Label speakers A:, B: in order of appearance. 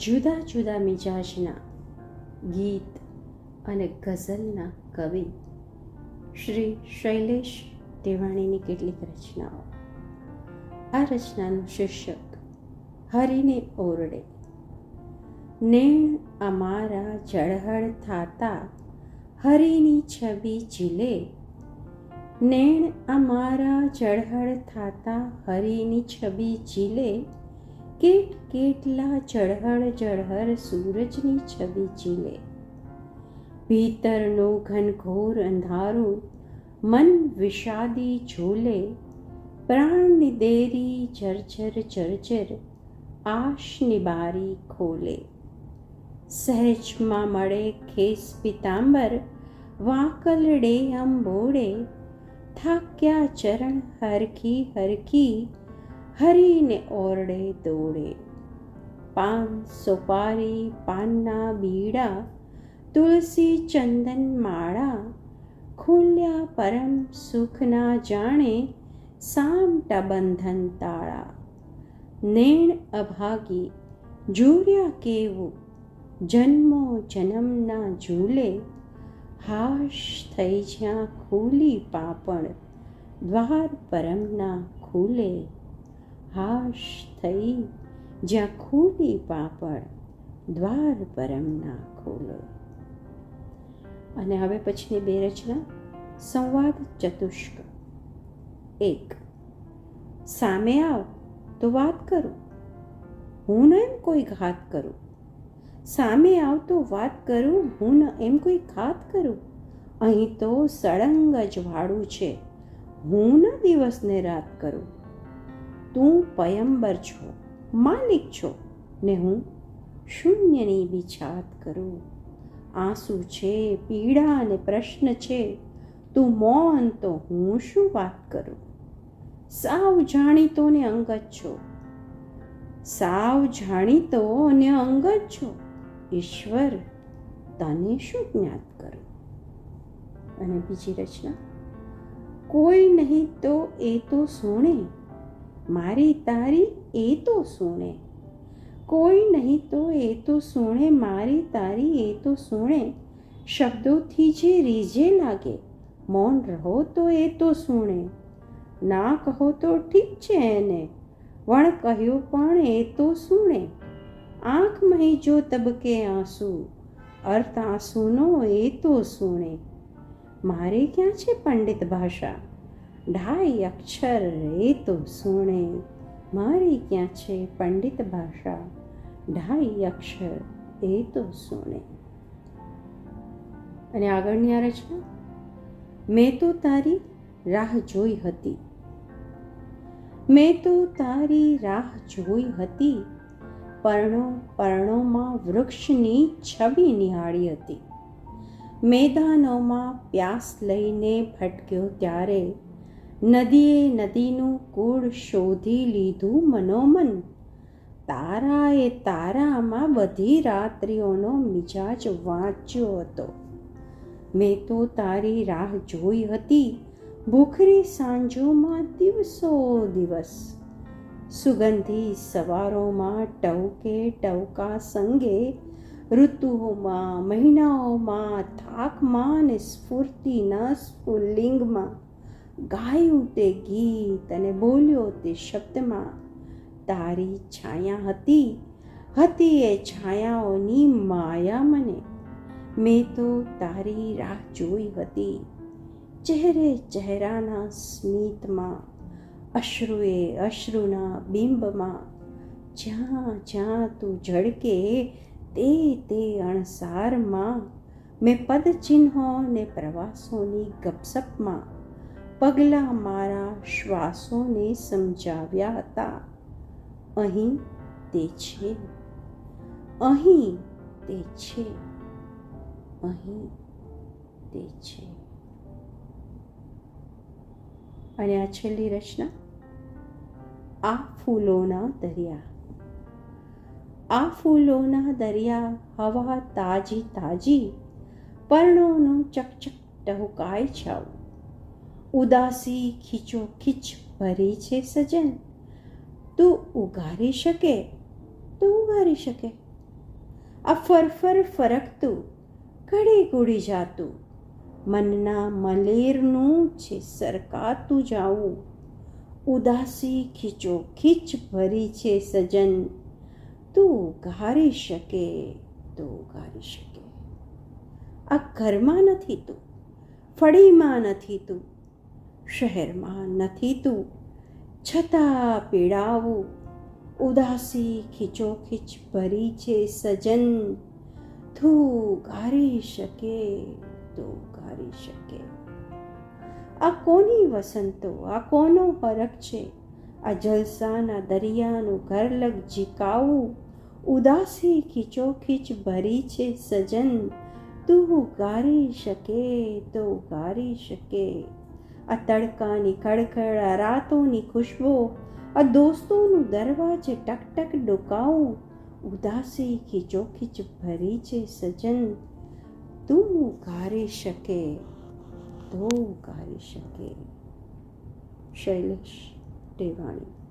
A: જુદા જુદા મિજાજના ગીત અને ગઝલના કવિ શ્રી શૈલેષ ટેવાણીની કેટલીક રચનાઓ. આ રચનાનું શીર્ષક હરિને ઓરડે. નેણ અમારા ઝળહળ થાતા હરિની છબી ઝીલે. નેણ અમારા ઝળહળ થાતા હરિની છબી ઝીલે. કેટ કેટલા ઝળહળ ઝળહળ સૂરજની છબી ઝીલે. ભીતરનું ઘનઘોર અંધારું મન વિષાદી ઝૂલે. પ્રાણની દેરી ઝરઝર ઝરઝર આશની બારી ખોલે. સહેજમાં મળે ખેસ પિતાંબર વાકલડે અંબોડે. થાક્યા ચરણ હરખી હરખી હરીને ઓરડે દોડે. પાન સોપારી પાનના બીડા તુલસી ચંદન માળા. ખુલ્યા પરમ સુખના જાણે સામટા બંધન તાળા. નેણ અભાગી ઝૂર્યા કેવું જન્મો જન્મના ઝૂલે. હાશ થઈ જ્યાં ખુલી પાપણ દ્વાર પરમના ખુલે. હાશ થઈ જ્યાં ખુલી પાપણ દ્વાર પરમના ખુલે. અને હવે પછીની બે રચના સંવાદ ચતુષ્ક. 1. સામે આવ તો વાત કરું, હું ન એમ કોઈ ઘાત કરું. સામે આવ તો વાત કરું, હું ન એમ કોઈ ઘાત કરું. અહીં તો સળંગ જ વાળું છે, હું ન દિવસ ને રાત કરું. તું પયંબર છો, માલિક છો, ને હું શૂન્યની બિછાત કરું. આંસુ છે, પીડા ને પ્રશ્ન છે, તું મૌન તો હું શું વાત કરું. સાવ જાણીતો ને અંગત છો, સાવ જાણીતો ને અંગત છો. ઈશ્વર તને શું જ્ઞાત કરું. અને બીજી રચના કોઈ નહીં તો એ તો સુણે, મારી તારી એ તો સુણે. કોઈ નહીં તો એ તો સુણે, મારી તારી એ તો સુણે. શબ્દોથી જે રીઝે લાગે, મૌન રહો તો એ તો સુણે. ના કહો તો ઠીક છે એને, વણ કહ્યું પણ એ તો સુણે. આંખમાં જો તબકે આંસુ, અર્થ આંસુનો એ તો સુણે. મારે ક્યાં છે પંડિત ભાષા, ઢાઈ અક્ષર એ તો સુણે. મારી ક્યાં છે પંડિત ભાષા, ઢાઈ અક્ષર એ તો સુણે. અને આગળની આ રચના મેં તો તારી રાહ જોઈ હતી. મેં તો તારી રાહ જોઈ હતી, પર્ણો પર્ણોમાં વૃક્ષની છબી નિહાળી હતી. મેદાનોમાં પ્યાસ લઈને ભટક્યો ત્યારે નદીએ નદીનું કૂળ શોધી લીધું મનોમન. તારાએ તારામાં બધી રાત્રિઓનો મિજાજ વાંચ્યો હતો. મેં તો તારી રાહ જોઈ હતી, ભૂખરી સાંજોમાં દિવસો દિવસ. સુગંધી સવારોમાં ટવકે ટવકા સંગે, ઋતુઓમાં મહિનાઓમાં થાકમાં ને સ્ફૂર્તિના સ્ફુલ્લિંગમાં. ગાયું તે ગીત અને બોલ્યો તે શબ્દમાં. તારી છાયા હતી, હતી એ છાયાઓની માયા મને. મેં તો તારી રાહ જોઈ હતી, ચહેરે ચહેરાના સ્મિતમાં, અશ્રુએ અશ્રુના બિંબમાં. જ્યાં જ્યાં તું ઝળકે તે તે અણસારમાં. મેં પદચિહ્નો ને પ્રવાસોની ગપસપમાં પગલાં મારા શ્વાસોને સમજાવ્યા હતા. અહીં તે છે, અહીં તે છે, અહીં તે છે. અને આ છેલ્લી રચના આ ફૂલોના દરિયા. આ ફૂલોના દરિયા, હવા તાજી તાજી, પર્ણોનું ચકચક ટહુકાય છાવ. ઉદાસી ખીચો ખીચ ભરી છે સજન, તું ઉગારી શકે તો ઉગારી શકે, આ ફરફર ફરકતું ઘડી ગુડી જાતું મનના મલેરનું છે સરકાતું જાવું ઉદાસી ખીચો ખીચ ભરી છે સજન તું ગારી શકે તો ગારી શકે. આ ઘરમાં નથી તું, ફળીમાં નથી તું, શહેરમાં નથી તું, છતાં પીડાવું ઉદાસી ખીચોખીચ ભરી છે સજન તું ગારી શકે તો ગારી શકે. આ કોની વસંતો, આ કોનો હરખ છે, આ જલસાના દરિયાનું ઘર લગ ઝીકાવું ઉદાસી ખીચોખીચ ભરી છે સજન તું ગારી શકે તો ગારી શકે. આ તડકાની કડકડ, આ રાતોની ખુશ્બો, આ દોસ્તોનું દરવાજે ટકટક ડોકાવું ઉદાસી ખીચોખીચ ભરી છે સજન તું ગારી શકે તો ગારી શકે. શૈલેષ ટેવાણી.